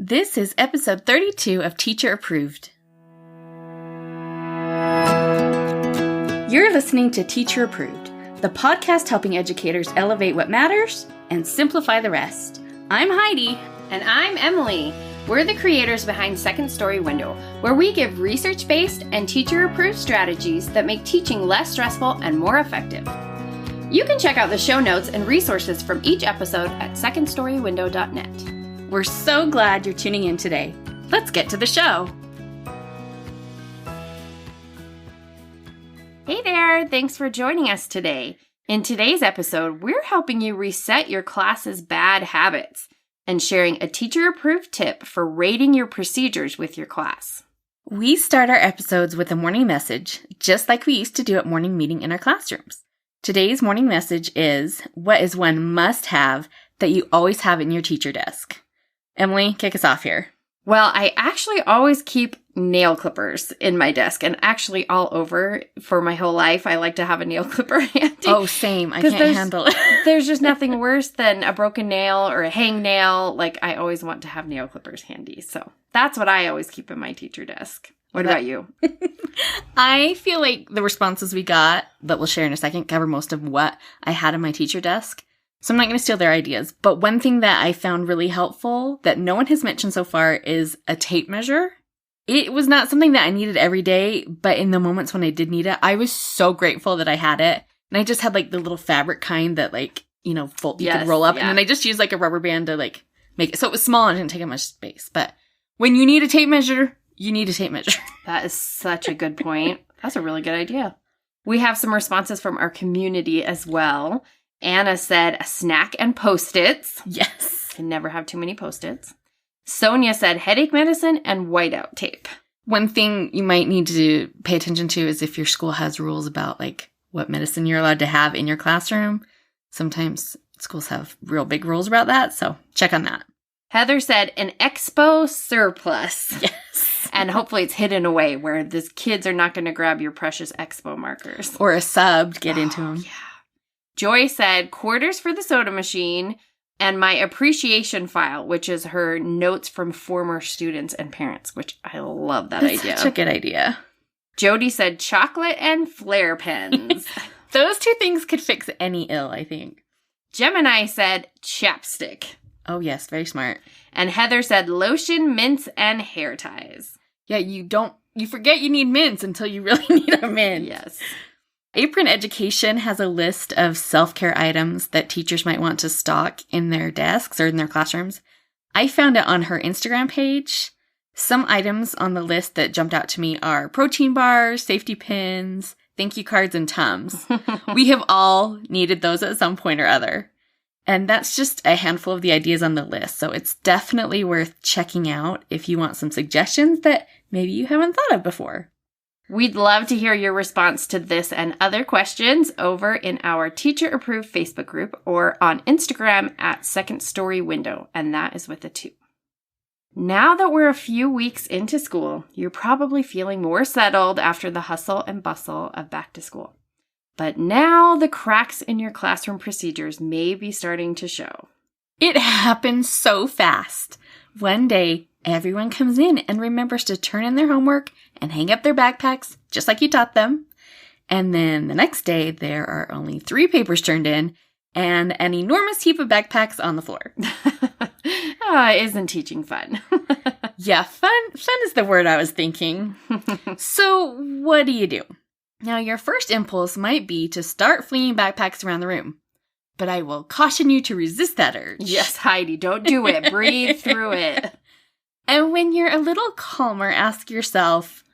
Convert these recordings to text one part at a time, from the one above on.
This is episode 32 of Teacher Approved. You're listening to Teacher Approved, the podcast helping educators elevate what matters and simplify the rest. I'm Heidi. And I'm Emily. We're the creators behind Second Story Window, where we give research-based and teacher-approved strategies that make teaching less stressful and more effective. You can check out the show notes and resources from each episode at secondstorywindow.net. We're so glad you're tuning in today. Let's get to the show. Hey there, thanks for joining us today. In today's episode, we're helping you reset your class's bad habits and sharing a teacher-approved tip for rating your procedures with your class. We start our episodes with a morning message, just like we used to do at morning meeting in our classrooms. Today's morning message is, what is one must-have that you always have in your teacher desk? Emily, kick us off here. Well, I actually always keep nail clippers in my desk, and actually all over for my whole life, I like to have a nail clipper handy. Oh, same. I can't handle it. There's just nothing worse than a broken nail or a hangnail. Like, I always want to have nail clippers handy. So that's what I always keep in my teacher desk. What about you? I feel like the responses we got, that we'll share in a second, cover most of what I had in my teacher desk. So I'm not going to steal their ideas. But one thing that I found really helpful that no one has mentioned so far is a tape measure. It was not something that I needed every day, but in the moments when I did need it, I was so grateful that I had it. And I just had like the little fabric kind that you could roll up. Yeah. And then I just used like a rubber band to like make it. So it was small and didn't take up much space. But when you need a tape measure, you need a tape measure. That is such a good point. That's a really good idea. We have some responses from our community as well. Anna said a snack and Post-its. Yes. Can never have too many Post-its. Sonia said headache medicine and whiteout tape. One thing you might need to pay attention to is if your school has rules about like what medicine you're allowed to have in your classroom. Sometimes schools have real big rules about that, so check on that. Heather said an expo surplus. Yes. And hopefully it's hidden away where the kids are not going to grab your precious expo markers. Or a sub to get into them. Yeah. Joy said quarters for the soda machine and my appreciation file, which is her notes from former students and parents, which I love that idea. That's such a good idea. Jody said chocolate and flare pens. Those two things could fix any ill, I think. Gemini said chapstick. Oh, yes. Very smart. And Heather said lotion, mints, and hair ties. Yeah, you forget you need mints until you really need a mint. Yes. Apron Education has a list of self-care items that teachers might want to stock in their desks or in their classrooms. I found it on her Instagram page. Some items on the list that jumped out to me are protein bars, safety pins, thank you cards, and Tums. We have all needed those at some point or other. And that's just a handful of the ideas on the list, so it's definitely worth checking out if you want some suggestions that maybe you haven't thought of before. We'd love to hear your response to this and other questions over in our teacher-approved Facebook group or on Instagram at Second Story Window, and that is with a 2. Now that we're a few weeks into school, you're probably feeling more settled after the hustle and bustle of back to school. But now the cracks in your classroom procedures may be starting to show. It happens so fast. One day, everyone comes in and remembers to turn in their homework and hang up their backpacks, just like you taught them. And then the next day, there are only 3 papers turned in and an enormous heap of backpacks on the floor. Isn't teaching fun? Yeah, fun is the word I was thinking. So what do? Now, your first impulse might be to start flinging backpacks around the room. But I will caution you to resist that urge. Yes, Heidi, don't do it. Breathe through it. And when you're a little calmer, ask yourself,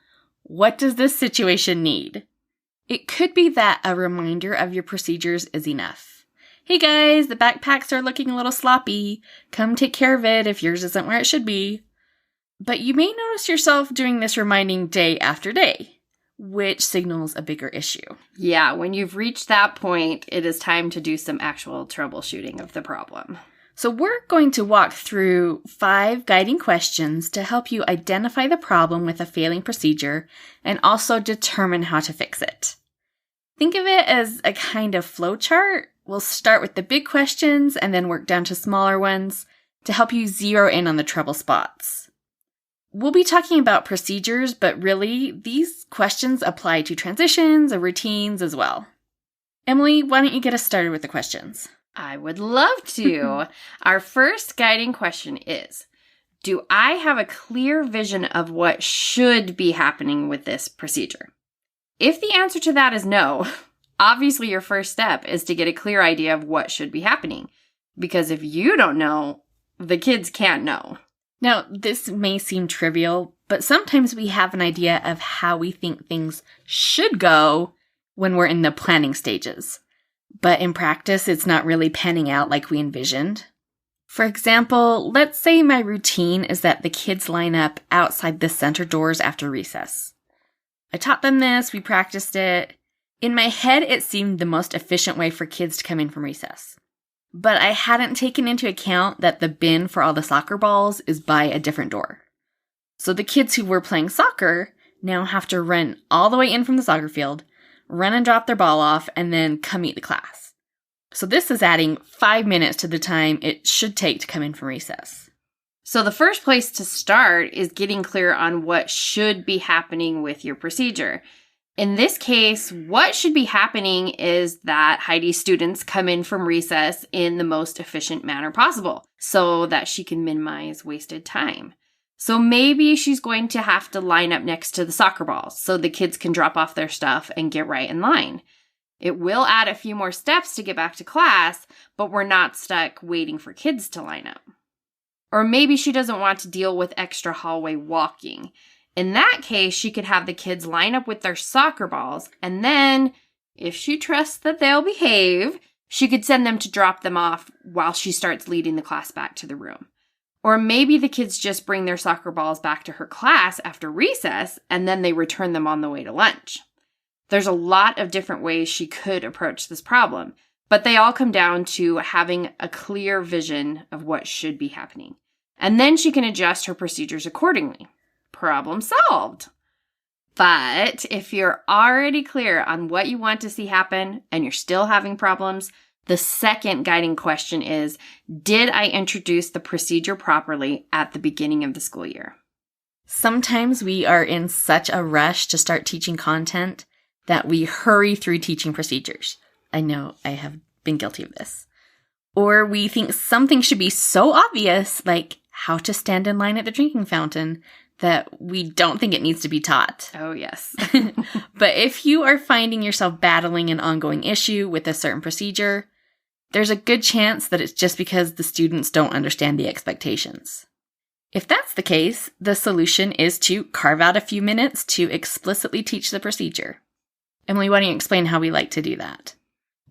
what does this situation need? It could be that a reminder of your procedures is enough. Hey guys, the backpacks are looking a little sloppy. Come take care of it if yours isn't where it should be. But you may notice yourself doing this reminding day after day, which signals a bigger issue. Yeah, when you've reached that point, it is time to do some actual troubleshooting of the problem. So we're going to walk through 5 guiding questions to help you identify the problem with a failing procedure and also determine how to fix it. Think of it as a kind of flow chart. We'll start with the big questions and then work down to smaller ones. to help you zero in on the trouble spots. We'll be talking about procedures, but really, these questions apply to transitions or routines as well. Emily, why don't you get us started with the questions? I would love to. Our first guiding question is, do I have a clear vision of what should be happening with this procedure? If the answer to that is no, obviously your first step is to get a clear idea of what should be happening. Because if you don't know, the kids can't know. Now, this may seem trivial, but sometimes we have an idea of how we think things should go when we're in the planning stages. But in practice, it's not really panning out like we envisioned. For example, let's say my routine is that the kids line up outside the center doors after recess. I taught them this, we practiced it. In my head, it seemed the most efficient way for kids to come in from recess. But I hadn't taken into account that the bin for all the soccer balls is by a different door. So the kids who were playing soccer now have to run all the way in from the soccer field, run and drop their ball off, and then come meet the class. So this is adding 5 minutes to the time it should take to come in from recess. So the first place to start is getting clear on what should be happening with your procedure. In this case, what should be happening is that Heidi's students come in from recess in the most efficient manner possible so that she can minimize wasted time. So maybe she's going to have to line up next to the soccer balls so the kids can drop off their stuff and get right in line. It will add a few more steps to get back to class, but we're not stuck waiting for kids to line up. Or maybe she doesn't want to deal with extra hallway walking. In that case, she could have the kids line up with their soccer balls, and then, if she trusts that they'll behave, she could send them to drop them off while she starts leading the class back to the room. Or maybe the kids just bring their soccer balls back to her class after recess, and then they return them on the way to lunch. There's a lot of different ways she could approach this problem, but they all come down to having a clear vision of what should be happening. And then she can adjust her procedures accordingly. Problem solved. But if you're already clear on what you want to see happen and you're still having problems, the second guiding question is, did I introduce the procedure properly at the beginning of the school year? Sometimes we are in such a rush to start teaching content that we hurry through teaching procedures. I know I have been guilty of this. Or we think something should be so obvious, like how to stand in line at the drinking fountain, that we don't think it needs to be taught. Oh, yes. But if you are finding yourself battling an ongoing issue with a certain procedure, there's a good chance that it's just because the students don't understand the expectations. If that's the case, the solution is to carve out a few minutes to explicitly teach the procedure. Emily, why don't you explain how we like to do that?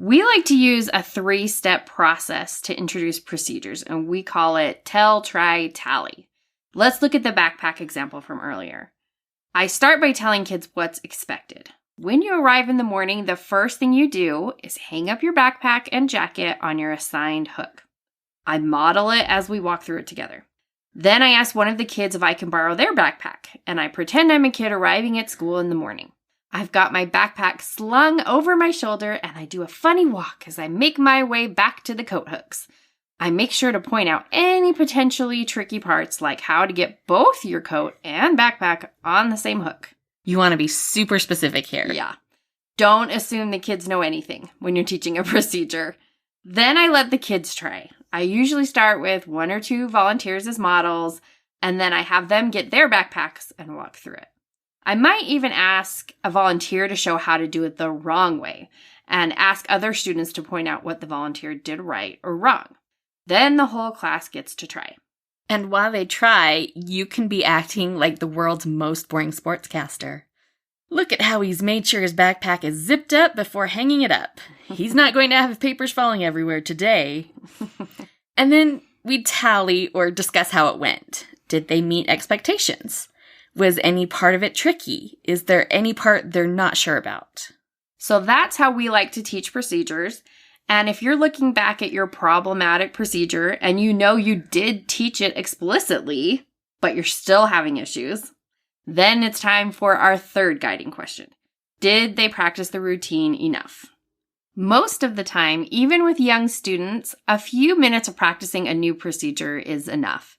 We like to use a 3-step process to introduce procedures, and we call it tell, try, tally. Let's look at the backpack example from earlier. I start by telling kids what's expected. When you arrive in the morning, the first thing you do is hang up your backpack and jacket on your assigned hook. I model it as we walk through it together. Then I ask one of the kids if I can borrow their backpack, and I pretend I'm a kid arriving at school in the morning. I've got my backpack slung over my shoulder, and I do a funny walk as I make my way back to the coat hooks. I make sure to point out any potentially tricky parts, like how to get both your coat and backpack on the same hook. You want to be super specific here. Yeah. Don't assume the kids know anything when you're teaching a procedure. Then I let the kids try. I usually start with 1 or 2 volunteers as models, and then I have them get their backpacks and walk through it. I might even ask a volunteer to show how to do it the wrong way, and ask other students to point out what the volunteer did right or wrong. Then the whole class gets to try. And while they try, you can be acting like the world's most boring sportscaster. Look at how he's made sure his backpack is zipped up before hanging it up. He's not going to have papers falling everywhere today. And then we tally or discuss how it went. Did they meet expectations? Was any part of it tricky? Is there any part they're not sure about? So that's how we like to teach procedures. And if you're looking back at your problematic procedure and you know you did teach it explicitly, but you're still having issues, then it's time for our third guiding question. Did they practice the routine enough? Most of the time, even with young students, a few minutes of practicing a new procedure is enough.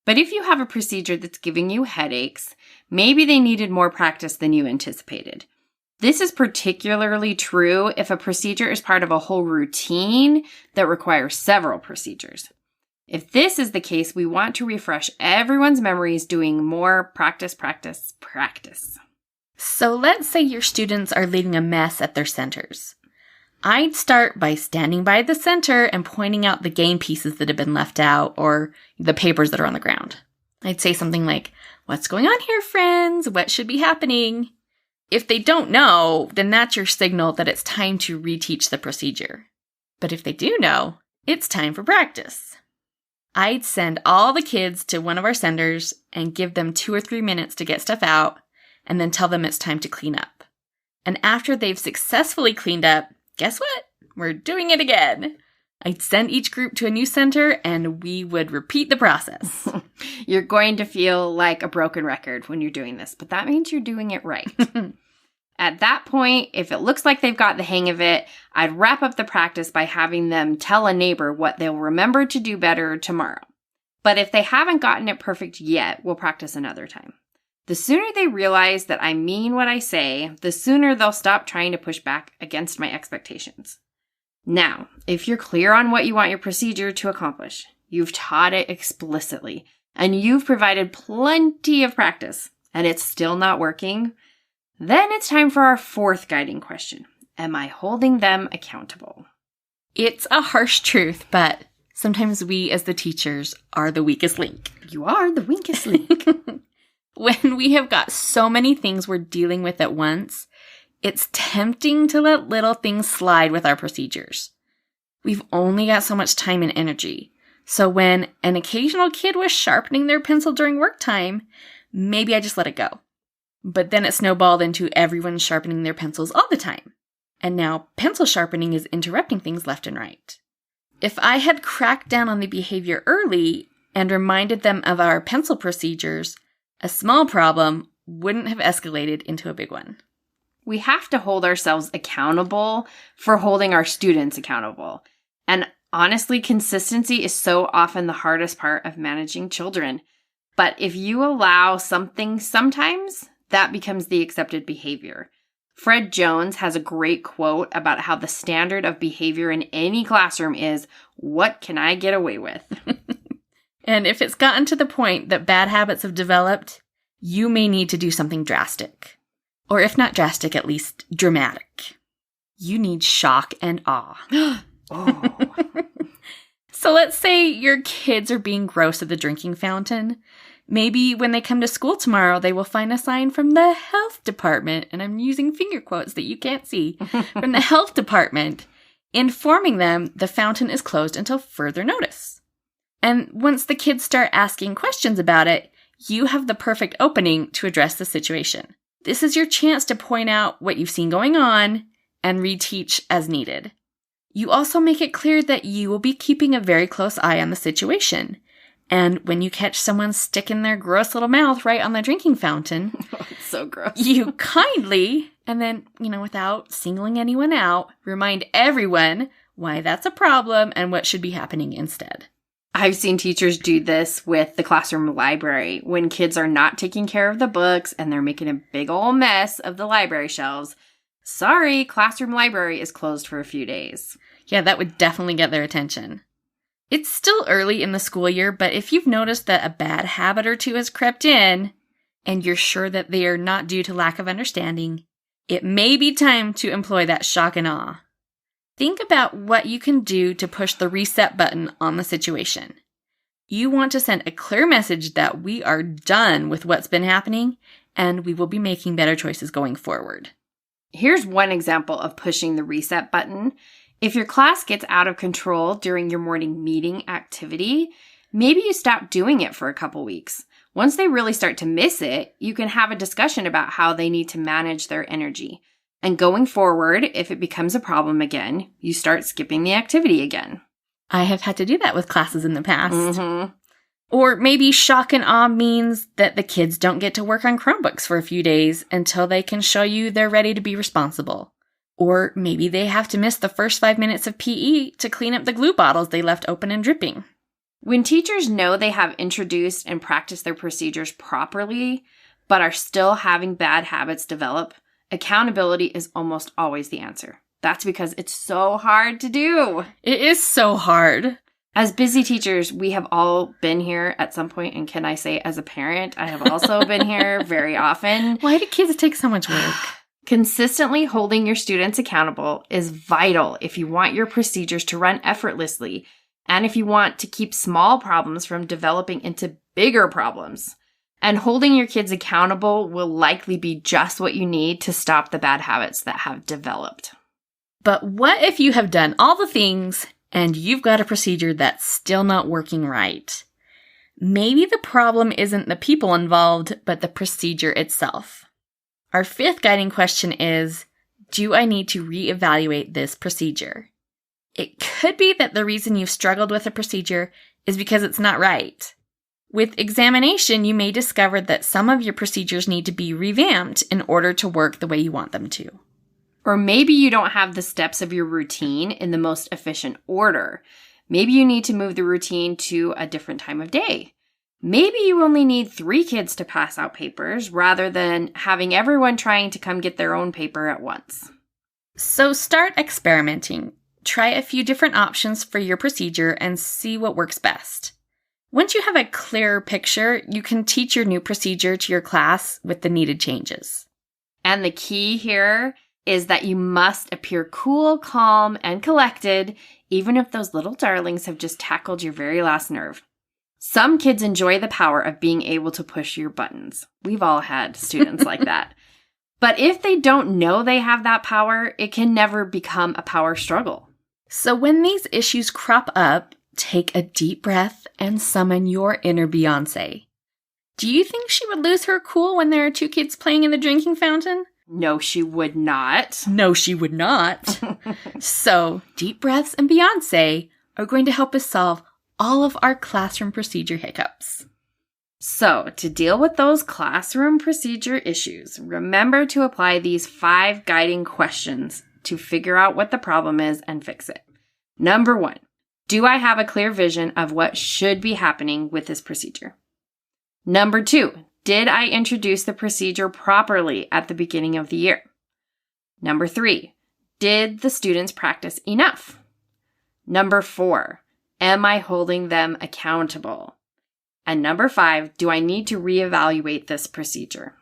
But if you have a procedure that's giving you headaches, maybe they needed more practice than you anticipated. This is particularly true if a procedure is part of a whole routine that requires several procedures. If this is the case, we want to refresh everyone's memories doing more practice. So let's say your students are leaving a mess at their centers. I'd start by standing by the center and pointing out the game pieces that have been left out or the papers that are on the ground. I'd say something like, "What's going on here, friends? What should be happening?" If they don't know, then that's your signal that it's time to reteach the procedure. But if they do know, it's time for practice. I'd send all the kids to one of our centers and give them 2 or 3 minutes to get stuff out and then tell them it's time to clean up. And after they've successfully cleaned up, guess what? We're doing it again. I'd send each group to a new center and we would repeat the process. You're going to feel like a broken record when you're doing this, but that means you're doing it right. At that point, if it looks like they've got the hang of it, I'd wrap up the practice by having them tell a neighbor what they'll remember to do better tomorrow. But if they haven't gotten it perfect yet, we'll practice another time. The sooner they realize that I mean what I say, the sooner they'll stop trying to push back against my expectations. Now, if you're clear on what you want your procedure to accomplish, you've taught it explicitly, and you've provided plenty of practice, and it's still not working, then it's time for our 4th guiding question. Am I holding them accountable? It's a harsh truth, but sometimes we as the teachers are the weakest link. You are the weakest link. When we have got so many things we're dealing with at once, it's tempting to let little things slide with our procedures. We've only got so much time and energy. So when an occasional kid was sharpening their pencil during work time, maybe I just let it go. But then it snowballed into everyone sharpening their pencils all the time. And now pencil sharpening is interrupting things left and right. If I had cracked down on the behavior early and reminded them of our pencil procedures, a small problem wouldn't have escalated into a big one. We have to hold ourselves accountable for holding our students accountable. And honestly, consistency is so often the hardest part of managing children. But if you allow something sometimes, that becomes the accepted behavior. Fred Jones has a great quote about how the standard of behavior in any classroom is, "What can I get away with?" And if it's gotten to the point that bad habits have developed, you may need to do something drastic. Or if not drastic, at least dramatic. You need shock and awe. Oh. So let's say your kids are being gross at the drinking fountain. Maybe when they come to school tomorrow, they will find a sign from the health department, and I'm using finger quotes that you can't see, from the health department, informing them the fountain is closed until further notice. And once the kids start asking questions about it, you have the perfect opening to address the situation. This is your chance to point out what you've seen going on and reteach as needed. You also make it clear that you will be keeping a very close eye on the situation. And when you catch someone sticking their gross little mouth right on the drinking fountain, Oh, it's so gross. You kindly, and then, without singling anyone out, remind everyone why that's a problem and what should be happening instead. I've seen teachers do this with the classroom library when kids are not taking care of the books and they're making a big old mess of the library shelves. Sorry, classroom library is closed for a few days. Yeah, that would definitely get their attention. It's still early in the school year, but if you've noticed that a bad habit or two has crept in, and you're sure that they are not due to lack of understanding, it may be time to employ that shock and awe. Think about what you can do to push the reset button on the situation. You want to send a clear message that we are done with what's been happening, and we will be making better choices going forward. Here's one example of pushing the reset button. If your class gets out of control during your morning meeting activity, maybe you stop doing it for a couple weeks. Once they really start to miss it, you can have a discussion about how they need to manage their energy. And going forward, if it becomes a problem again, you start skipping the activity again. I have had to do that with classes in the past. Mm-hmm. Or maybe shock and awe means that the kids don't get to work on Chromebooks for a few days until they can show you they're ready to be responsible. Or maybe they have to miss the first 5 minutes of PE to clean up the glue bottles they left open and dripping. When teachers know they have introduced and practiced their procedures properly, but are still having bad habits develop, accountability is almost always the answer. That's because it's so hard to do. It is so hard. As busy teachers, we have all been here at some point, and can I say as a parent, I have also been here very often. Why do kids take so much work? Consistently holding your students accountable is vital if you want your procedures to run effortlessly and if you want to keep small problems from developing into bigger problems. And holding your kids accountable will likely be just what you need to stop the bad habits that have developed. But what if you have done all the things and you've got a procedure that's still not working right? Maybe the problem isn't the people involved, but the procedure itself. Our fifth guiding question is, do I need to reevaluate this procedure? It could be that the reason you've struggled with a procedure is because it's not right. With examination, you may discover that some of your procedures need to be revamped in order to work the way you want them to. Or maybe you don't have the steps of your routine in the most efficient order. Maybe you need to move the routine to a different time of day. Maybe you only need 3 kids to pass out papers rather than having everyone trying to come get their own paper at once. So start experimenting. Try a few different options for your procedure and see what works best. Once you have a clearer picture, you can teach your new procedure to your class with the needed changes. And the key here is that you must appear cool, calm, and collected, even if those little darlings have just tackled your very last nerve. Some kids enjoy the power of being able to push your buttons. We've all had students like that. But if they don't know they have that power, it can never become a power struggle. So when these issues crop up, take a deep breath and summon your inner Beyoncé. Do you think she would lose her cool when there are 2 kids playing in the drinking fountain? No, she would not. No, she would not. So, deep breaths and Beyoncé are going to help us solve all of our classroom procedure hiccups. So, to deal with those classroom procedure issues, remember to apply these 5 guiding questions to figure out what the problem is and fix it. Number 1, do I have a clear vision of what should be happening with this procedure? Number 2, did I introduce the procedure properly at the beginning of the year? Number 3, did the students practice enough? Number 4, am I holding them accountable? And number 5, do I need to reevaluate this procedure?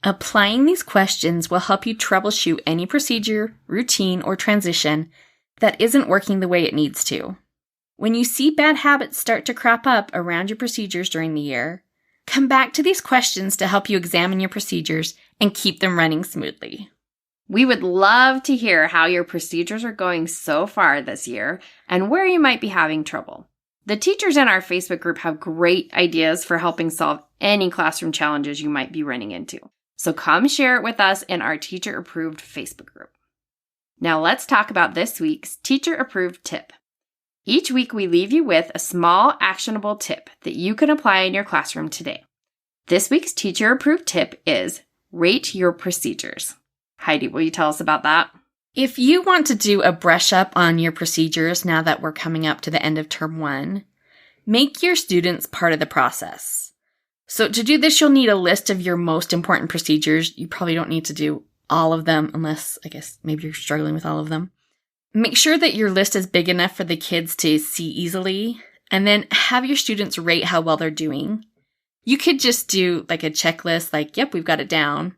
Applying these questions will help you troubleshoot any procedure, routine, or transition that isn't working the way it needs to. When you see bad habits start to crop up around your procedures during the year, come back to these questions to help you examine your procedures and keep them running smoothly. We would love to hear how your procedures are going so far this year and where you might be having trouble. The teachers in our Facebook group have great ideas for helping solve any classroom challenges you might be running into. So come share it with us in our teacher-approved Facebook group. Now let's talk about this week's teacher-approved tip. Each week we leave you with a small actionable tip that you can apply in your classroom today. This week's teacher-approved tip is rate your procedures. Heidi, will you tell us about that? If you want to do a brush up on your procedures now that we're coming up to the end of term 1, make your students part of the process. So to do this, you'll need a list of your most important procedures. You probably don't need to do all of them unless, I guess, maybe you're struggling with all of them. Make sure that your list is big enough for the kids to see easily, and then have your students rate how well they're doing. You could just do like a checklist, like, yep, we've got it down.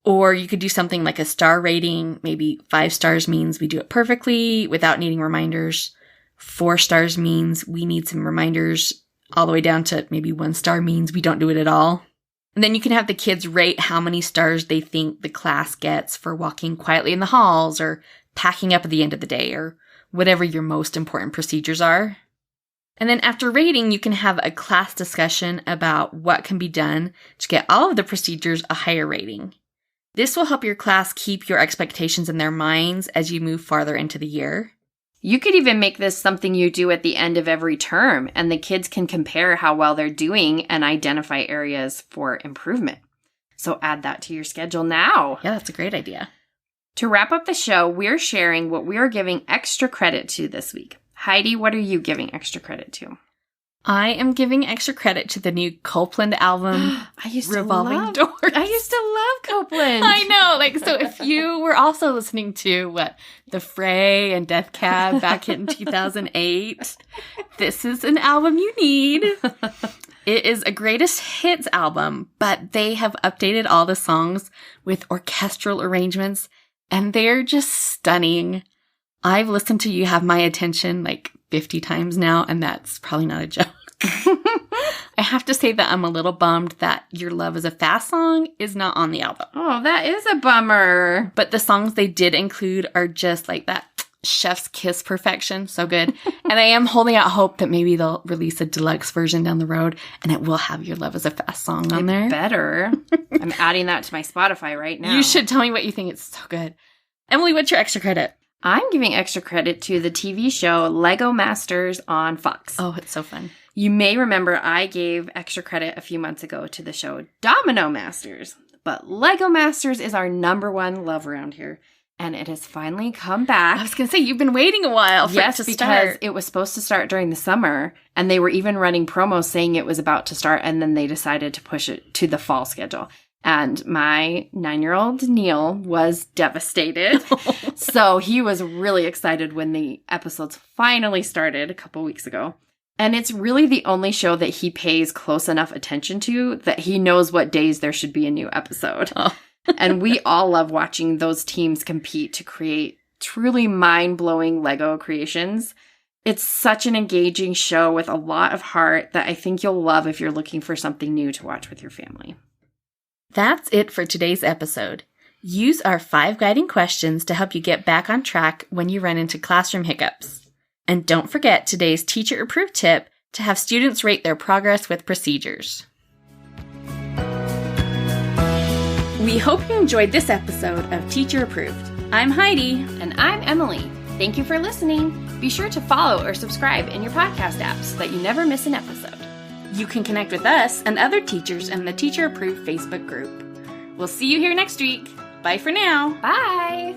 Or you could do something like a star rating. Maybe 5 stars means we do it perfectly without needing reminders. 4 stars means we need some reminders, all the way down to maybe 1 star means we don't do it at all. And then you can have the kids rate how many stars they think the class gets for walking quietly in the halls or packing up at the end of the day or whatever your most important procedures are. And then after rating, you can have a class discussion about what can be done to get all of the procedures a higher rating. This will help your class keep your expectations in their minds as you move farther into the year. You could even make this something you do at the end of every term, and the kids can compare how well they're doing and identify areas for improvement. So add that to your schedule now. Yeah, that's a great idea. To wrap up the show, we're sharing what we are giving extra credit to this week. Heidi, what are you giving extra credit to? I am giving extra credit to the new Copeland album, Revolving Doors. I used to love Copeland. I know. So if you were also listening to The Fray and Death Cab back in 2008, this is an album you need. It is a greatest hits album, but they have updated all the songs with orchestral arrangements, and they're just stunning. I've listened to You Have My Attention 50 times now, and that's probably not a joke. I have to say that I'm a little bummed that Your Love Is a Fast Song is not on the album. Oh, that is a bummer. But the songs they did include are just that chef's kiss perfection. So good. And I am holding out hope that maybe they'll release a deluxe version down the road, and it will have Your Love Is a Fast Song on there. Better. I'm adding that to my Spotify right now. You should tell me what you think. It's so good. Emily, what's your extra credit? I'm giving extra credit to the TV show Lego Masters on Fox. Oh, it's so fun. You may remember I gave extra credit a few months ago to the show Domino Masters, but Lego Masters is our #1 love around here, and it has finally come back. I was going to say, you've been waiting a while for it to start. Because it was supposed to start during the summer, and they were even running promos saying it was about to start, and then they decided to push it to the fall schedule. And my 9-year-old Neil was devastated. So he was really excited when the episodes finally started a couple weeks ago. And it's really the only show that he pays close enough attention to that he knows what days there should be a new episode. Oh. And we all love watching those teams compete to create truly mind-blowing Lego creations. It's such an engaging show with a lot of heart that I think you'll love if you're looking for something new to watch with your family. That's it for today's episode. Use our 5 guiding questions to help you get back on track when you run into classroom hiccups. And don't forget today's teacher-approved tip to have students rate their progress with procedures. We hope you enjoyed this episode of Teacher Approved. I'm Heidi. And I'm Emily. Thank you for listening. Be sure to follow or subscribe in your podcast apps so that you never miss an episode. You can connect with us and other teachers in the Teacher Approved Facebook group. We'll see you here next week. Bye for now. Bye.